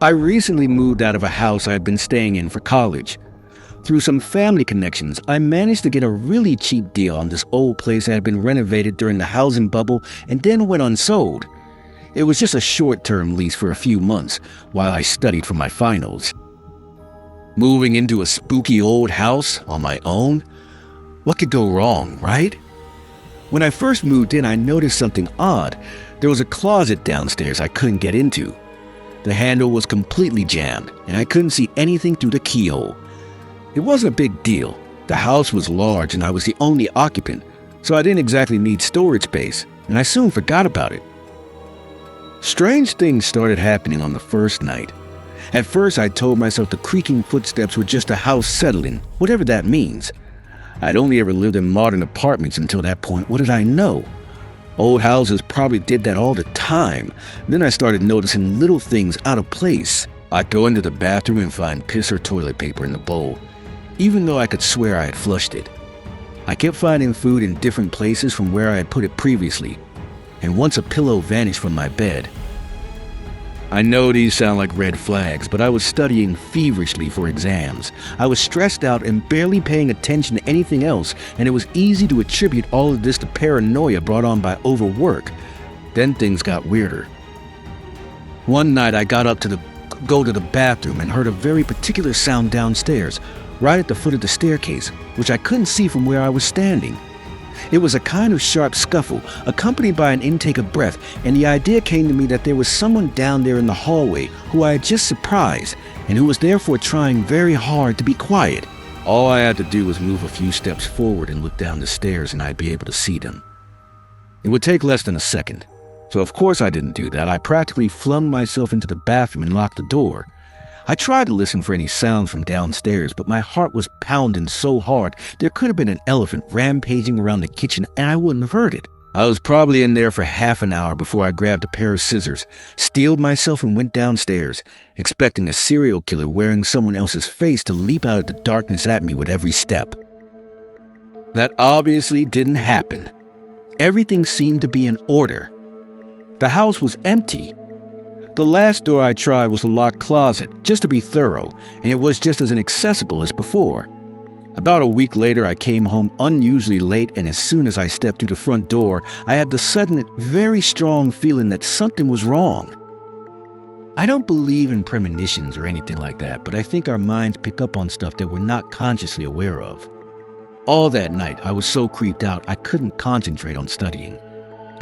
I recently moved out of a house I had been staying in for college. Through some family connections, I managed to get a really cheap deal on this old place that had been renovated during the housing bubble and then went unsold. It was just a short-term lease for a few months while I studied for my finals. Moving into a spooky old house on my own? What could go wrong, right? When I first moved in, I noticed something odd. There was a closet downstairs I couldn't get into. The handle was completely jammed, and I couldn't see anything through the keyhole. It wasn't a big deal. The house was large and I was the only occupant, so I didn't exactly need storage space, and I soon forgot about it. Strange things started happening on the first night. At first, I told myself the creaking footsteps were just a house settling, whatever that means. I'd only ever lived in modern apartments until that point. What did I know? Old houses probably did that all the time. Then I started noticing little things out of place. I'd go into the bathroom and find piss or toilet paper in the bowl, even though I could swear I had flushed it. I kept finding food in different places from where I had put it previously, and once a pillow vanished from my bed. I know these sound like red flags, but I was studying feverishly for exams. I was stressed out and barely paying attention to anything else, and it was easy to attribute all of this to paranoia brought on by overwork. Then things got weirder. One night I got up to go to the bathroom and heard a very particular sound downstairs, right at the foot of the staircase, which I couldn't see from where I was standing. It was a kind of sharp scuffle, accompanied by an intake of breath, and the idea came to me that there was someone down there in the hallway who I had just surprised, and who was therefore trying very hard to be quiet. All I had to do was move a few steps forward and look down the stairs, and I'd be able to see them. It would take less than a second, so of course I didn't do that. I practically flung myself into the bathroom and locked the door. I tried to listen for any sounds from downstairs, but my heart was pounding so hard there could have been an elephant rampaging around the kitchen and I wouldn't have heard it. I was probably in there for half an hour before I grabbed a pair of scissors, steeled myself and went downstairs, expecting a serial killer wearing someone else's face to leap out of the darkness at me with every step. That obviously didn't happen. Everything seemed to be in order. The house was empty. The last door I tried was a locked closet, just to be thorough, and it was just as inaccessible as before. About a week later, I came home unusually late, and as soon as I stepped through the front door, I had the sudden, very strong feeling that something was wrong. I don't believe in premonitions or anything like that, but I think our minds pick up on stuff that we're not consciously aware of. All that night, I was so creeped out I couldn't concentrate on studying.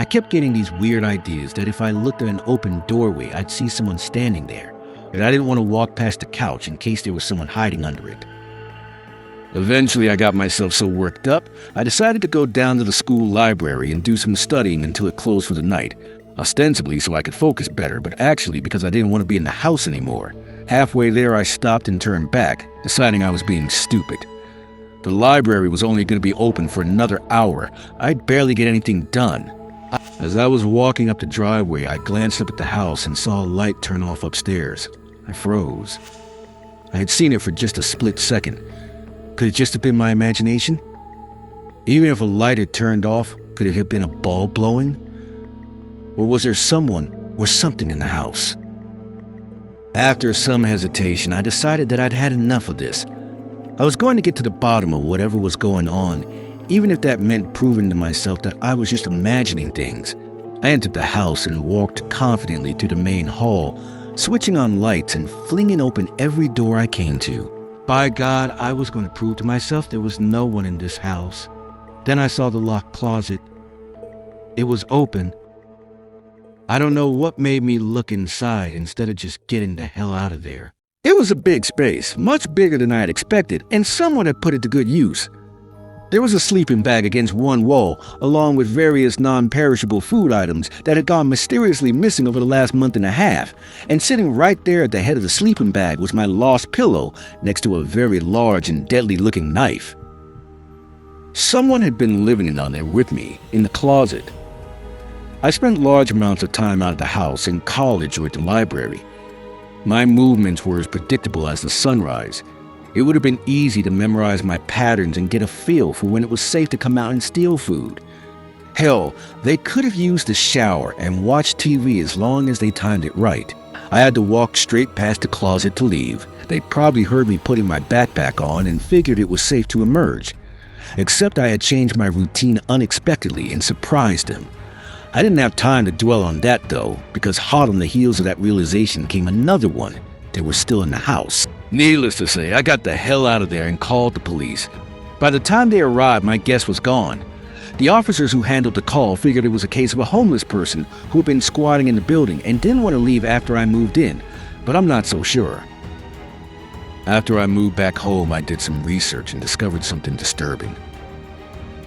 I kept getting these weird ideas that if I looked at an open doorway, I'd see someone standing there, and I didn't want to walk past the couch in case there was someone hiding under it. Eventually, I got myself so worked up, I decided to go down to the school library and do some studying until it closed for the night, ostensibly so I could focus better, but actually because I didn't want to be in the house anymore. Halfway there, I stopped and turned back, deciding I was being stupid. The library was only going to be open for another hour. I'd barely get anything done. As I was walking up the driveway, I glanced up at the house and saw a light turn off upstairs. I froze. I had seen it for just a split second. Could it just have been my imagination? Even if a light had turned off, could it have been a bulb blowing? Or was there someone or something in the house? After some hesitation, I decided that I'd had enough of this. I was going to get to the bottom of whatever was going on, even if that meant proving to myself that I was just imagining things. I entered the house and walked confidently through the main hall, switching on lights and flinging open every door I came to. By God, I was going to prove to myself there was no one in this house. Then I saw the locked closet. It was open. I don't know what made me look inside instead of just getting the hell out of there. It was a big space, much bigger than I had expected, and someone had put it to good use. There was a sleeping bag against one wall, along with various non-perishable food items that had gone mysteriously missing over the last month and a half, and sitting right there at the head of the sleeping bag was my lost pillow next to a very large and deadly-looking knife. Someone had been living down there with me, in the closet. I spent large amounts of time out of the house, in college, or at the library. My movements were as predictable as the sunrise. It would have been easy to memorize my patterns and get a feel for when it was safe to come out and steal food. Hell, they could have used the shower and watched TV as long as they timed it right. I had to walk straight past the closet to leave. They'd probably heard me putting my backpack on and figured it was safe to emerge. Except I had changed my routine unexpectedly and surprised them. I didn't have time to dwell on that though, because hot on the heels of that realization came another one. They were still in the house. Needless to say, I got the hell out of there and called the police. By the time they arrived, my guest was gone. The officers who handled the call figured it was a case of a homeless person who had been squatting in the building and didn't want to leave after I moved in, but I'm not so sure. After I moved back home, I did some research and discovered something disturbing.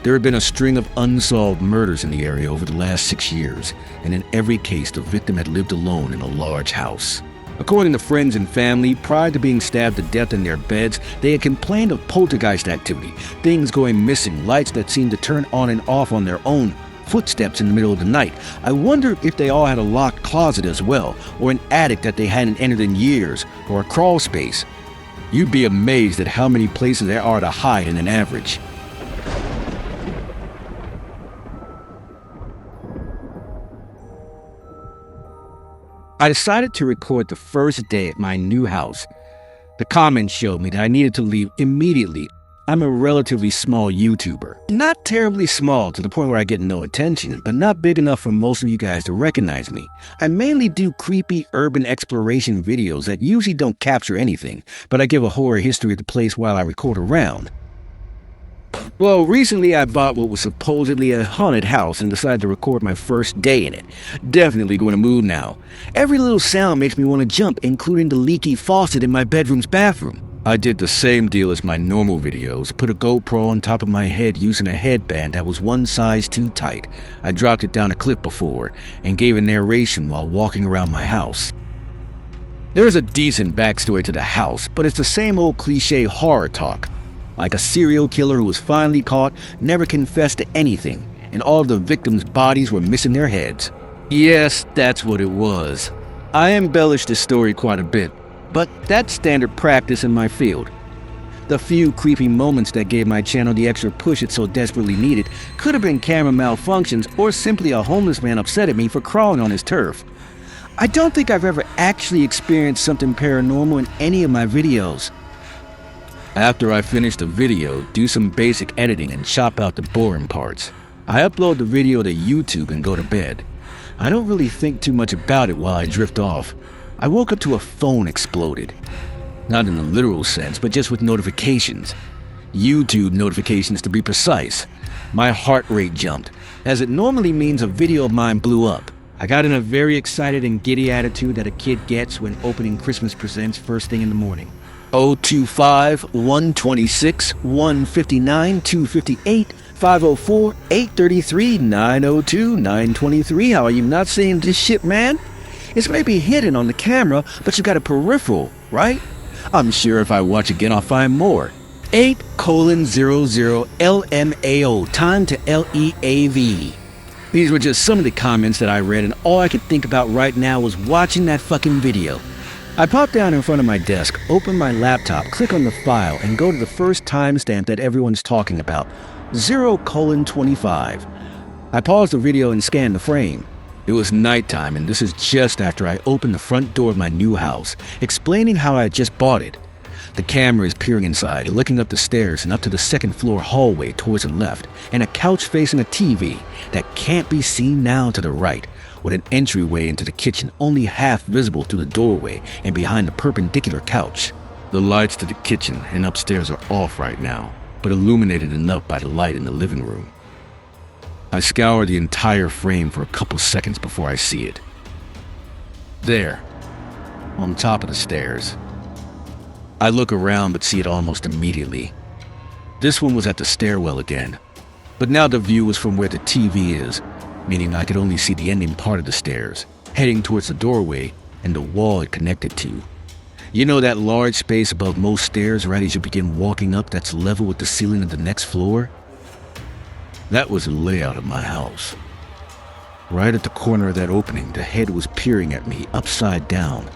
There had been a string of unsolved murders in the area over the last 6 years, and in every case, the victim had lived alone in a large house. According to friends and family, prior to being stabbed to death in their beds, they had complained of poltergeist activity, things going missing, lights that seemed to turn on and off on their own, footsteps in the middle of the night. I wondered if they all had a locked closet as well, or an attic that they hadn't entered in years, or a crawl space. You'd be amazed at how many places there are to hide in an average. I decided to record the first day at my new house. The comments showed me that I needed to leave immediately. I'm a relatively small YouTuber. Not terribly small to the point where I get no attention, but not big enough for most of you guys to recognize me. I mainly do creepy urban exploration videos that usually don't capture anything, but I give a horror history of the place while I record around. Well, recently I bought what was supposedly a haunted house and decided to record my first day in it. Definitely going to move now. Every little sound makes me want to jump, including the leaky faucet in my bedroom's bathroom. I did the same deal as my normal videos, put a GoPro on top of my head using a headband that was one size too tight. I dropped it down a cliff before and gave a narration while walking around my house. There is a decent backstory to the house, but it's the same old cliche horror talk. Like a serial killer who was finally caught, never confessed to anything, and all of the victims' bodies were missing their heads. Yes, that's what it was. I embellished this story quite a bit, but that's standard practice in my field. The few creepy moments that gave my channel the extra push it so desperately needed could have been camera malfunctions or simply a homeless man upset at me for crawling on his turf. I don't think I've ever actually experienced something paranormal in any of my videos. After I finish the video, do some basic editing and chop out the boring parts. I upload the video to YouTube and go to bed. I don't really think too much about it while I drift off. I woke up to a phone exploded. Not in the literal sense, but just with notifications. YouTube notifications to be precise. My heart rate jumped, as it normally means a video of mine blew up. I got in a very excited and giddy attitude that a kid gets when opening Christmas presents first thing in the morning. 025 126 159 258 504 833 902 923. How are you not seeing this shit, man? It's maybe hidden on the camera, but you got a peripheral, right? I'm sure if I watch again, I'll find more. 8:00 LMAO, time to LEAV. These were just some of the comments that I read, and all I could think about right now was watching that fucking video. I pop down in front of my desk, open my laptop, click on the file, and go to the first timestamp that everyone's talking about, 0:25. I pause the video and scan the frame. It was nighttime, and this is just after I opened the front door of my new house, explaining how I had just bought it. The camera is peering inside, looking up the stairs and up to the second floor hallway towards the left, and a couch facing a TV that can't be seen now to the right, with an entryway into the kitchen only half visible through the doorway and behind the perpendicular couch. The lights to the kitchen and upstairs are off right now, but illuminated enough by the light in the living room. I scour the entire frame for a couple seconds before I see it. There, on top of the stairs. I look around but see it almost immediately. This one was at the stairwell again, but now the view was from where the TV is, meaning I could only see the ending part of the stairs, heading towards the doorway and the wall it connected to. You know that large space above most stairs right as you begin walking up that's level with the ceiling of the next floor? That was the layout of my house. Right at the corner of that opening, the head was peering at me upside down.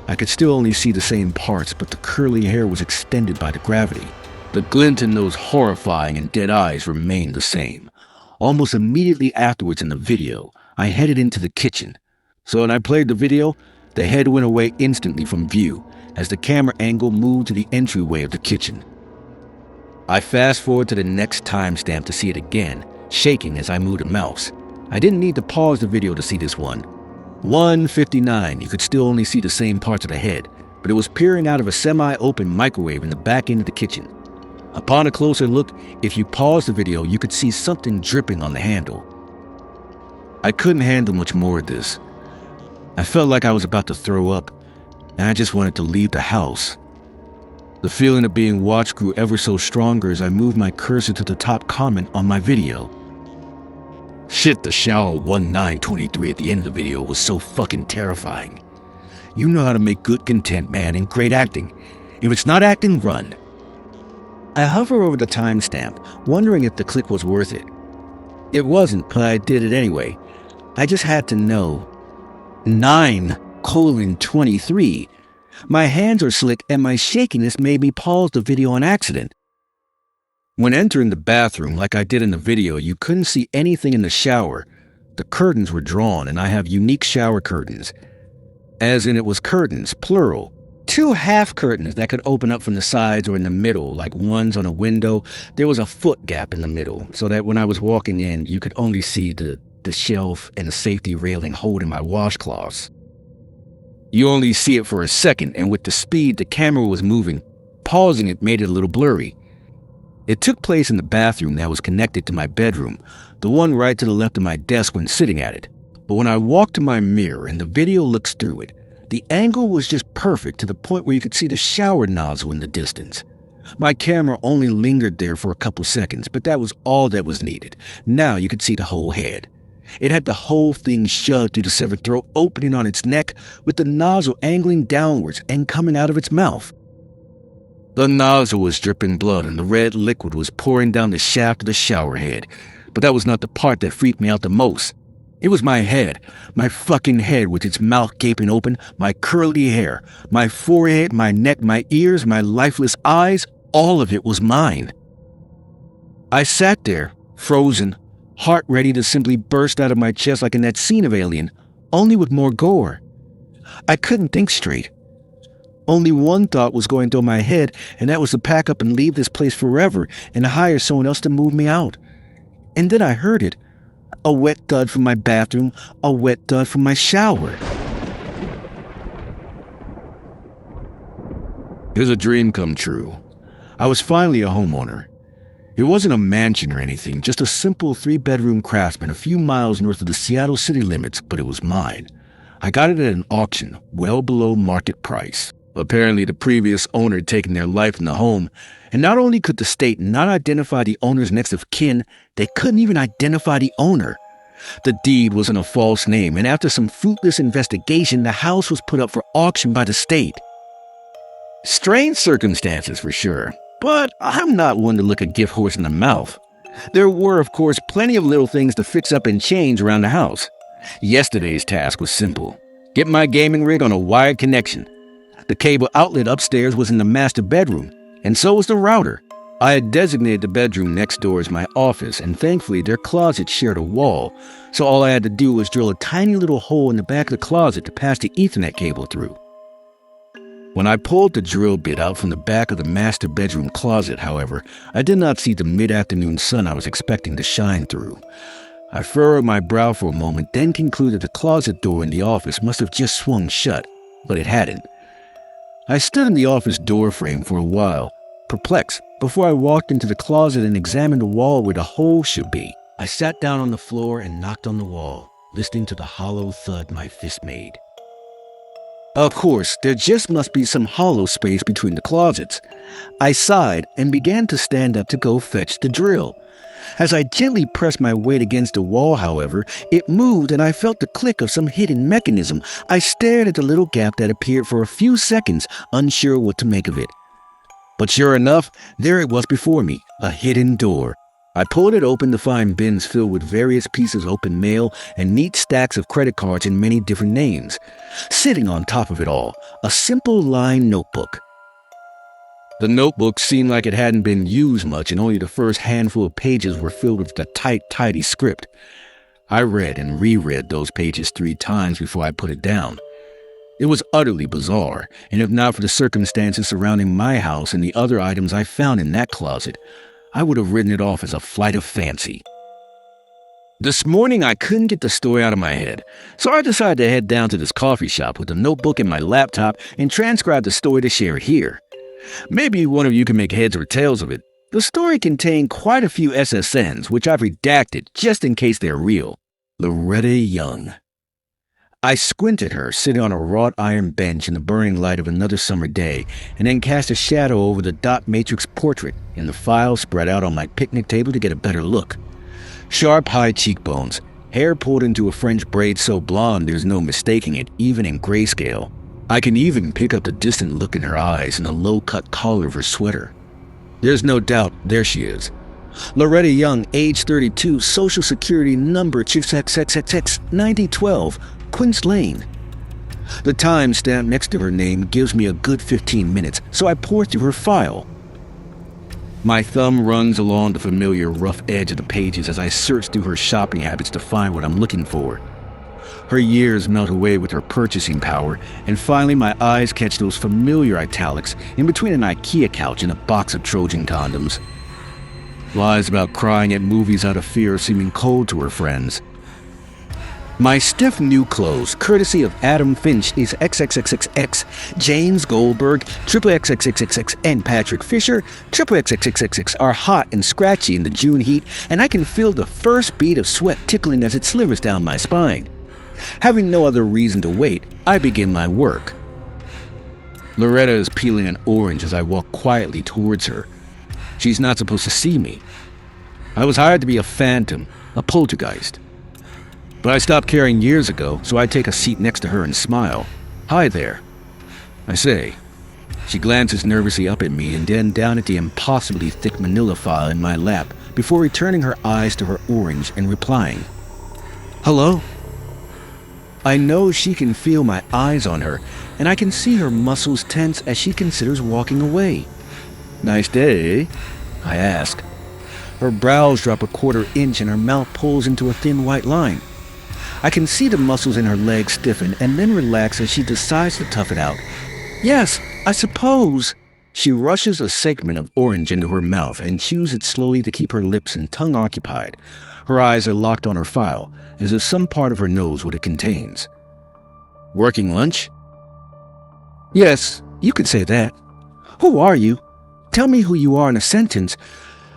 I could still only see the same parts, but the curly hair was extended by the gravity. The glint in those horrifying and dead eyes remained the same. Almost immediately afterwards in the video, I headed into the kitchen. So when I played the video, The head went away instantly from view as the camera angle moved to the entryway of the kitchen. I fast forward to the next timestamp to see it again, shaking as I moved the mouse. I didn't need to pause the video to see this one. 1:59, you could still only see the same parts of the head, but it was peering out of a semi-open microwave in the back end of the kitchen. Upon a closer look, if you paused the video, you could see something dripping on the handle. I couldn't handle much more of this. I felt like I was about to throw up, and I just wanted to leave the house. The feeling of being watched grew ever so stronger as I moved my cursor to the top comment on my video. Shit, the shower 1923 at the end of the video was so fucking terrifying. You know how to make good content, man, and great acting. If it's not acting, run. I hover over the timestamp, wondering if the click was worth it. It wasn't, but I did it anyway. I just had to know. 9:23. My hands are slick and my shakiness made me pause the video on accident. When entering the bathroom, like I did in the video, you couldn't see anything in the shower. The curtains were drawn, and I have unique shower curtains. As in, it was curtains, plural. 2 half curtains that could open up from the sides or in the middle, like ones on a window. There was a foot gap in the middle, so that when I was walking in, you could only see the shelf and the safety railing holding my washcloths. You only see it for a second, and with the speed the camera was moving, pausing it made it a little blurry. It took place in the bathroom that was connected to my bedroom, the one right to the left of my desk when sitting at it. But when I walked to my mirror and the video looks through it, the angle was just perfect to the point where you could see the shower nozzle in the distance. My camera only lingered there for a couple seconds, but that was all that was needed. Now you could see the whole head. It had the whole thing shoved through the severed throat opening on its neck, with the nozzle angling downwards and coming out of its mouth. The nozzle was dripping blood and the red liquid was pouring down the shaft of the shower head, but that was not the part that freaked me out the most. It was my head, my fucking head with its mouth gaping open, my curly hair, my forehead, my neck, my ears, my lifeless eyes, all of it was mine. I sat there, frozen, heart ready to simply burst out of my chest like in that scene of Alien, only with more gore. I couldn't think straight. Only one thought was going through my head, and that was to pack up and leave this place forever and hire someone else to move me out. And then I heard it. A wet thud from my bathroom, a wet thud from my shower. It was a dream come true. I was finally a homeowner. It wasn't a mansion or anything, just a simple 3-bedroom craftsman a few miles north of the Seattle city limits, but it was mine. I got it at an auction, well below market price. Apparently, the previous owner had taken their life in the home, and not only could the state not identify the owner's next of kin, they couldn't even identify the owner. The deed was in a false name, and after some fruitless investigation, the house was put up for auction by the state. Strange circumstances for sure, but I'm not one to look a gift horse in the mouth. There were, of course, plenty of little things to fix up and change around the house. Yesterday's task was simple. Get my gaming rig on a wired connection. The cable outlet upstairs was in the master bedroom, and so was the router. I had designated the bedroom next door as my office, and thankfully their closet shared a wall, so all I had to do was drill a tiny little hole in the back of the closet to pass the Ethernet cable through. When I pulled the drill bit out from the back of the master bedroom closet, however, I did not see the mid-afternoon sun I was expecting to shine through. I furrowed my brow for a moment, then concluded the closet door in the office must have just swung shut, but it hadn't. I stood in the office door frame for a while, perplexed, before I walked into the closet and examined the wall where the hole should be. I sat down on the floor and knocked on the wall, listening to the hollow thud my fist made. Of course, there just must be some hollow space between the closets. I sighed and began to stand up to go fetch the drill. As I gently pressed my weight against the wall, however, it moved and I felt the click of some hidden mechanism. I stared at the little gap that appeared for a few seconds, unsure what to make of it. But sure enough, there it was before me, a hidden door. I pulled it open to find bins filled with various pieces of open mail and neat stacks of credit cards in many different names. Sitting on top of it all, a simple lined notebook. The notebook seemed like it hadn't been used much, and only the first handful of pages were filled with the tight, tidy script. I read and reread those pages 3 times before I put it down. It was utterly bizarre, and if not for the circumstances surrounding my house and the other items I found in that closet, I would have written it off as a flight of fancy. This morning, I couldn't get the story out of my head, so I decided to head down to this coffee shop with a notebook and my laptop and transcribe the story to share here. Maybe one of you can make heads or tails of it. The story contained quite a few SSNs, which I've redacted just in case they're real. Loretta Young. I squinted at her, sitting on a wrought iron bench in the burning light of another summer day, and then cast a shadow over the dot matrix portrait in the file spread out on my picnic table to get a better look. Sharp, high cheekbones, hair pulled into a French braid so blonde there's no mistaking it, even in grayscale. I can even pick up the distant look in her eyes and the low-cut collar of her sweater. There's no doubt, there she is. Loretta Young, age 32, social security number XXXXX 9012, Quince Lane. The timestamp next to her name gives me a good 15 minutes, so I pour through her file. My thumb runs along the familiar rough edge of the pages as I search through her shopping habits to find what I'm looking for. Her years melt away with her purchasing power, and finally my eyes catch those familiar italics in between an IKEA couch and a box of Trojan condoms. Lies about crying at movies out of fear of seeming cold to her friends. My stiff new clothes, courtesy of Adam Finch, is XXXXX, James Goldberg, XXXXXX, and Patrick Fisher, XXXXXX are hot and scratchy in the June heat, and I can feel the first bead of sweat tickling as it slivers down my spine. Having no other reason to wait, I begin my work. Loretta is peeling an orange as I walk quietly towards her. She's not supposed to see me. I was hired to be a phantom, a poltergeist. But I stopped caring years ago, so I take a seat next to her and smile. Hi there, I say. She glances nervously up at me and then down at the impossibly thick manila file in my lap before returning her eyes to her orange and replying, "Hello?" I know she can feel my eyes on her, and I can see her muscles tense as she considers walking away. "Nice day?" I ask. Her brows drop a quarter inch and her mouth pulls into a thin white line. I can see the muscles in her legs stiffen and then relax as she decides to tough it out. "Yes, I suppose." She rushes a segment of orange into her mouth and chews it slowly to keep her lips and tongue occupied. Her eyes are locked on her file, as if some part of her knows what it contains. "Working lunch?" "Yes, you could say that." "Who are you? Tell me who you are in a sentence."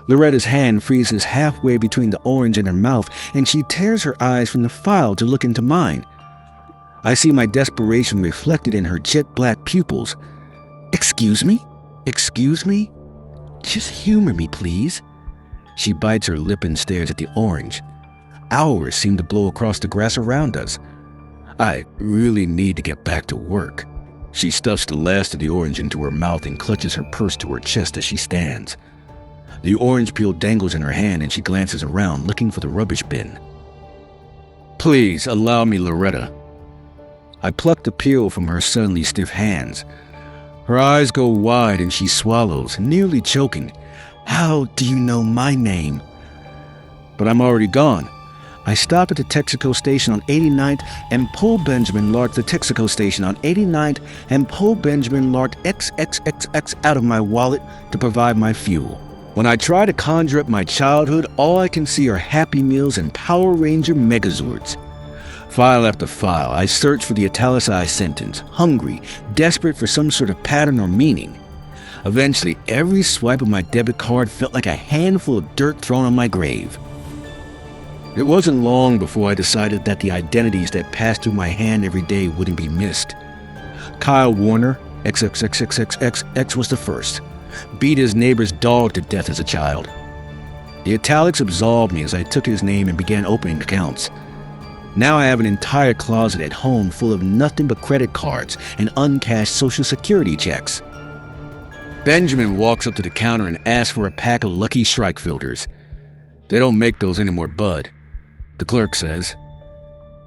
Loretta's hand freezes halfway between the orange and her mouth, and she tears her eyes from the file to look into mine. I see my desperation reflected in her jet black pupils. "Excuse me? Excuse me? Just humor me, please." She bites her lip and stares at the orange. Hours seem to blow across the grass around us. I really need to get back to work. She stuffs the last of the orange into her mouth and clutches her purse to her chest as she stands. The orange peel dangles in her hand and she glances around, looking for the rubbish bin. "Please, allow me, Loretta." I pluck the peel from her suddenly stiff hands. Her eyes go wide and she swallows, nearly choking. "How do you know my name?" But I'm already gone. I stop at the Texaco station on 89th and pull Benjamin Lark the Texaco station on 89th and pull Benjamin Lark XXXX out of my wallet to provide my fuel. When I try to conjure up my childhood, all I can see are Happy Meals and Power Ranger Megazords. File after file, I search for the italicized sentence, hungry, desperate for some sort of pattern or meaning. Eventually, every swipe of my debit card felt like a handful of dirt thrown on my grave. It wasn't long before I decided that the identities that passed through my hand every day wouldn't be missed. Kyle Warner, XXXXXX was the first. Beat his neighbor's dog to death as a child. The italics absolved me as I took his name and began opening accounts. Now I have an entire closet at home full of nothing but credit cards and uncashed Social Security checks. Benjamin walks up to the counter and asks for a pack of Lucky Strike filters. "They don't make those anymore, bud," the clerk says.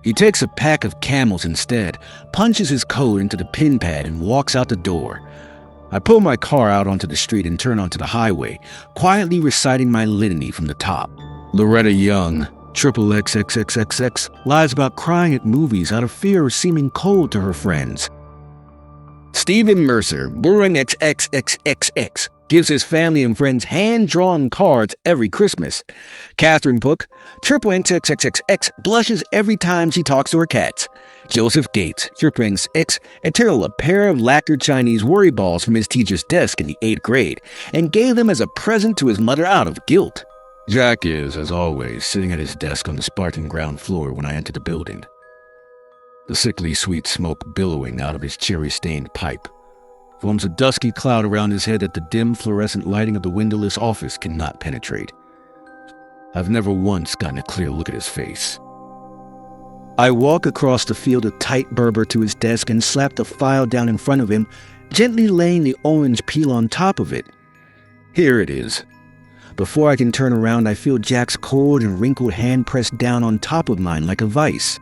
He takes a pack of Camels instead, punches his code into the pin pad and walks out the door. I pull my car out onto the street and turn onto the highway, quietly reciting my litany from the top. Loretta Young, XXXXXX, lies about crying at movies out of fear of seeming cold to her friends. Stephen Mercer, Boring XXXXX, gives his family and friends hand-drawn cards every Christmas. Catherine Book, Triple XXXXX, blushes every time she talks to her cats. Joseph Gates, Triple XX, stole a pair of lacquered Chinese worry balls from his teacher's desk in the 8th grade and gave them as a present to his mother out of guilt. Jack is, as always, sitting at his desk on the Spartan ground floor when I enter the building. The sickly sweet smoke billowing out of his cherry-stained pipe forms a dusky cloud around his head that the dim fluorescent lighting of the windowless office cannot penetrate. I've never once gotten a clear look at his face. I walk across the field of tight Berber to his desk and slap the file down in front of him, gently laying the orange peel on top of it. Here it is. Before I can turn around, I feel Jack's cold and wrinkled hand pressed down on top of mine like a vice.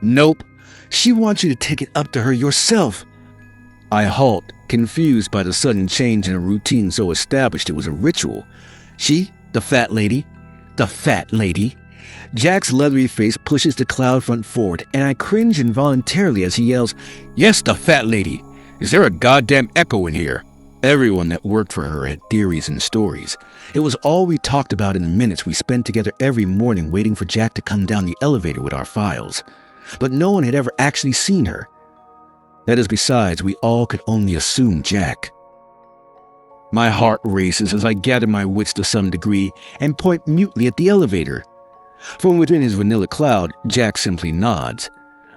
Nope, she wants you to take it up to her yourself. I halt, confused by the sudden change in a routine so established it was a ritual. She, the fat lady. Jack's leathery face pushes the cloud front forward, and I cringe involuntarily as he yells, "Yes, the fat lady! Is there a goddamn echo in here?" Everyone that worked for her had theories and stories. It was all we talked about in the minutes we spent together every morning waiting for Jack to come down the elevator with our files. But no one had ever actually seen her. That is, besides, we all could only assume Jack. My heart races as I gather my wits to some degree and point mutely at the elevator. From within his vanilla cloud, Jack simply nods.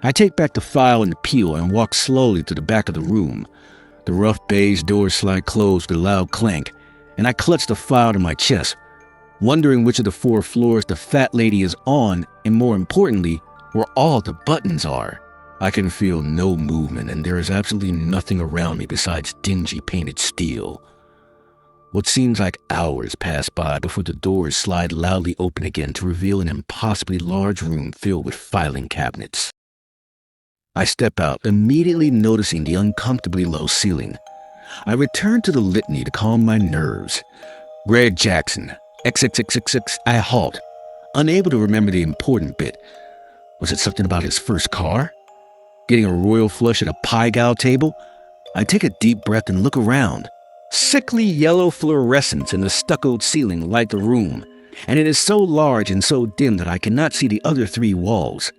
I take back the file and the peel and walk slowly to the back of the room. The rough beige doors slide closed with a loud clank, and I clutch the file to my chest, wondering which of the 4 floors the fat lady is on, and more importantly, where all the buttons are. I can feel no movement, and there is absolutely nothing around me besides dingy painted steel. What seems like hours pass by before the doors slide loudly open again to reveal an impossibly large room filled with filing cabinets. I step out, immediately noticing the uncomfortably low ceiling. I return to the litany to calm my nerves. Greg Jackson, XXXXX. I halt, unable to remember the important bit. Was it something about his first car? Getting a royal flush at a pie gal table? I take a deep breath and look around. Sickly yellow fluorescence in the stuccoed ceiling light the room, and it is so large and so dim that I cannot see the other 3 walls.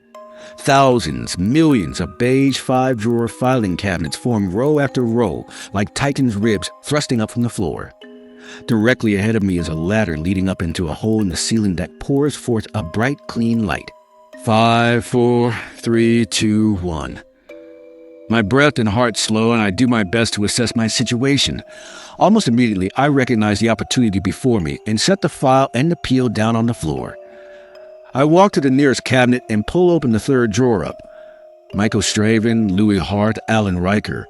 Thousands, millions of beige 5-drawer filing cabinets form row after row, like Titan's ribs thrusting up from the floor. Directly ahead of me is a ladder leading up into a hole in the ceiling that pours forth a bright, clean light. 5, 4, 3, 2, 1. My breath and heart slow, and I do my best to assess my situation. Almost immediately, I recognize the opportunity before me and set the file and the peel down on the floor. I walk to the nearest cabinet and pull open the 3rd drawer up. Michael Straven, Louis Hart, Alan Riker.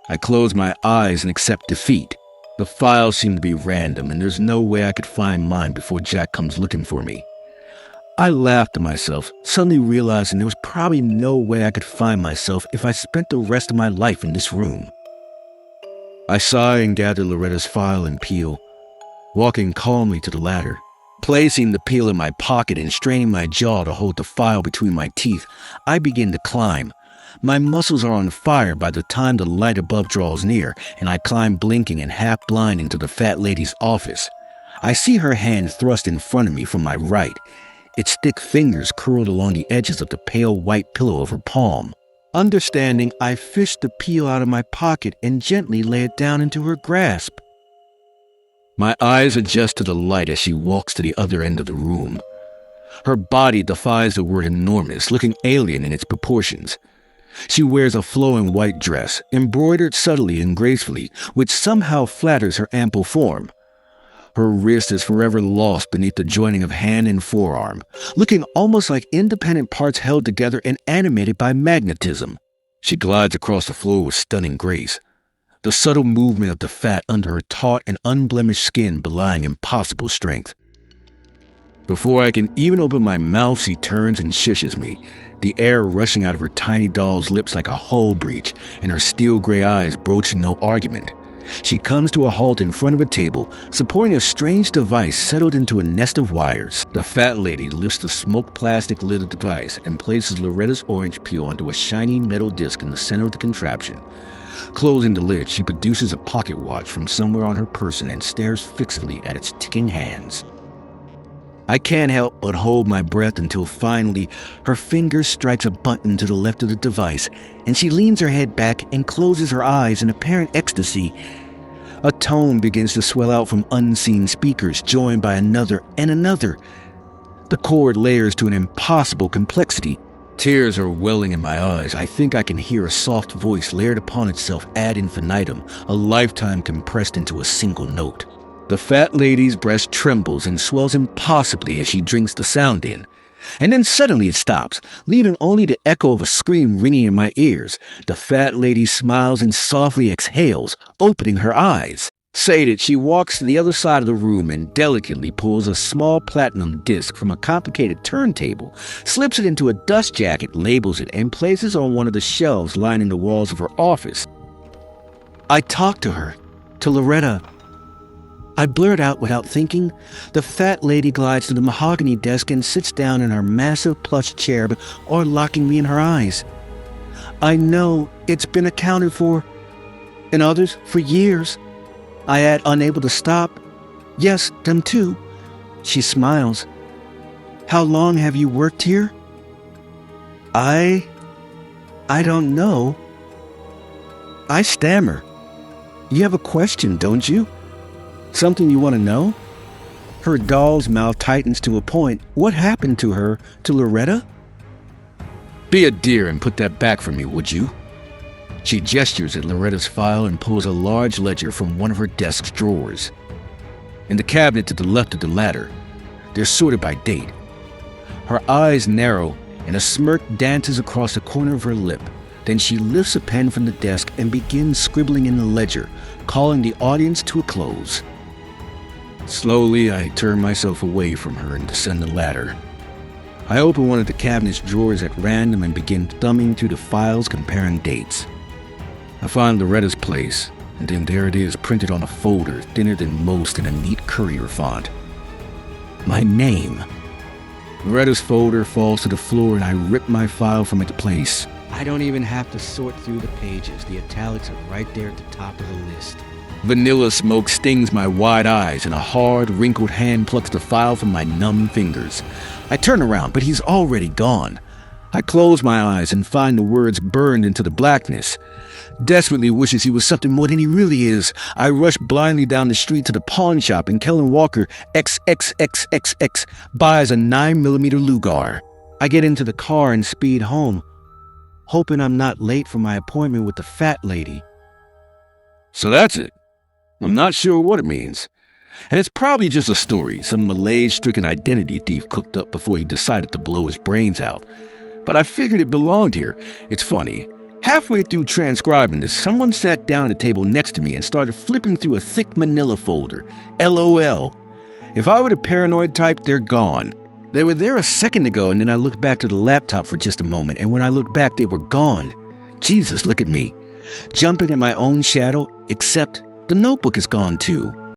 I close my eyes and accept defeat. The files seem to be random, and there's no way I could find mine before Jack comes looking for me. I laughed to myself, suddenly realizing there was probably no way I could find myself if I spent the rest of my life in this room. I sigh and gather Loretta's file and peel, walking calmly to the ladder. Placing the peel in my pocket and straining my jaw to hold the file between my teeth, I begin to climb. My muscles are on fire by the time the light above draws near, and I climb blinking and half blind into the fat lady's office. I see her hand thrust in front of me from my right, its thick fingers curled along the edges of the pale white pillow of her palm. Understanding, I fish the peel out of my pocket and gently lay it down into her grasp. My eyes adjust to the light as she walks to the other end of the room. Her body defies the word enormous, looking alien in its proportions. She wears a flowing white dress, embroidered subtly and gracefully, which somehow flatters her ample form. Her wrist is forever lost beneath the joining of hand and forearm, looking almost like independent parts held together and animated by magnetism. She glides across the floor with stunning grace, the subtle movement of the fat under her taut and unblemished skin belying impossible strength. Before I can even open my mouth, she turns and shushes me, the air rushing out of her tiny doll's lips like a hull breach, and her steel gray eyes broaching no argument. She comes to a halt in front of a table, supporting a strange device settled into a nest of wires. The fat lady lifts the smoked plastic lid of the device and places Loretta's orange peel onto a shiny metal disc in the center of the contraption. Closing the lid, she produces a pocket watch from somewhere on her person and stares fixedly at its ticking hands. I can't help but hold my breath until finally her finger strikes a button to the left of the device, and she leans her head back and closes her eyes in apparent ecstasy. A tone begins to swell out from unseen speakers, joined by another and another. The chord layers to an impossible complexity. Tears are welling in my eyes. I think I can hear a soft voice layered upon itself ad infinitum, a lifetime compressed into a single note. The fat lady's breast trembles and swells impossibly as she drinks the sound in. And then suddenly it stops, leaving only the echo of a scream ringing in my ears. The fat lady smiles and softly exhales, opening her eyes. Sated, she walks to the other side of the room and delicately pulls a small platinum disc from a complicated turntable, slips it into a dust jacket, labels it, and places it on one of the shelves lining the walls of her office. I talk to her, to Loretta. I blurt out without thinking. The fat lady glides to the mahogany desk and sits down in her massive plush chair, or locking me in her eyes. I know it's been accounted for, and others for years. I add, unable to stop. Yes, them too. She smiles. How long have you worked here? I don't know. I stammer. You have a question, don't you? Something you want to know? Her doll's mouth tightens to a point. What happened to her, to Loretta? Be a dear and put that back for me, would you? She gestures at Loretta's file and pulls a large ledger from one of her desk's drawers. In the cabinet to the left of the ladder, they're sorted by date. Her eyes narrow and a smirk dances across the corner of her lip. Then she lifts a pen from the desk and begins scribbling in the ledger, calling the audience to a close. Slowly, I turn myself away from her and descend the ladder. I open one of the cabinet's drawers at random and begin thumbing through the files comparing dates. I find Loretta's place, and then there it is printed on a folder thinner than most in a neat courier font. My name. Loretta's folder falls to the floor and I rip my file from its place. I don't even have to sort through the pages. The italics are right there at the top of the list. Vanilla smoke stings my wide eyes and a hard, wrinkled hand plucks the file from my numb fingers. I turn around, but he's already gone. I close my eyes and find the words burned into the blackness. Desperately wishes he was something more than he really is. I rush blindly down the street to the pawn shop and Kellen Walker XXXXX buys a 9mm Lugar. I get into the car and speed home, hoping I'm not late for my appointment with the fat lady. So that's it. I'm not sure what it means. And it's probably just a story some malaise-stricken identity thief cooked up before he decided to blow his brains out. But I figured it belonged here. It's funny. Halfway through transcribing this, someone sat down at the table next to me and started flipping through a thick manila folder. LOL. If I were the paranoid type, they're gone. They were there a second ago, and then I looked back to the laptop for just a moment, and when I looked back, they were gone. Jesus, look at me. Jumping at my own shadow, except the notebook is gone too.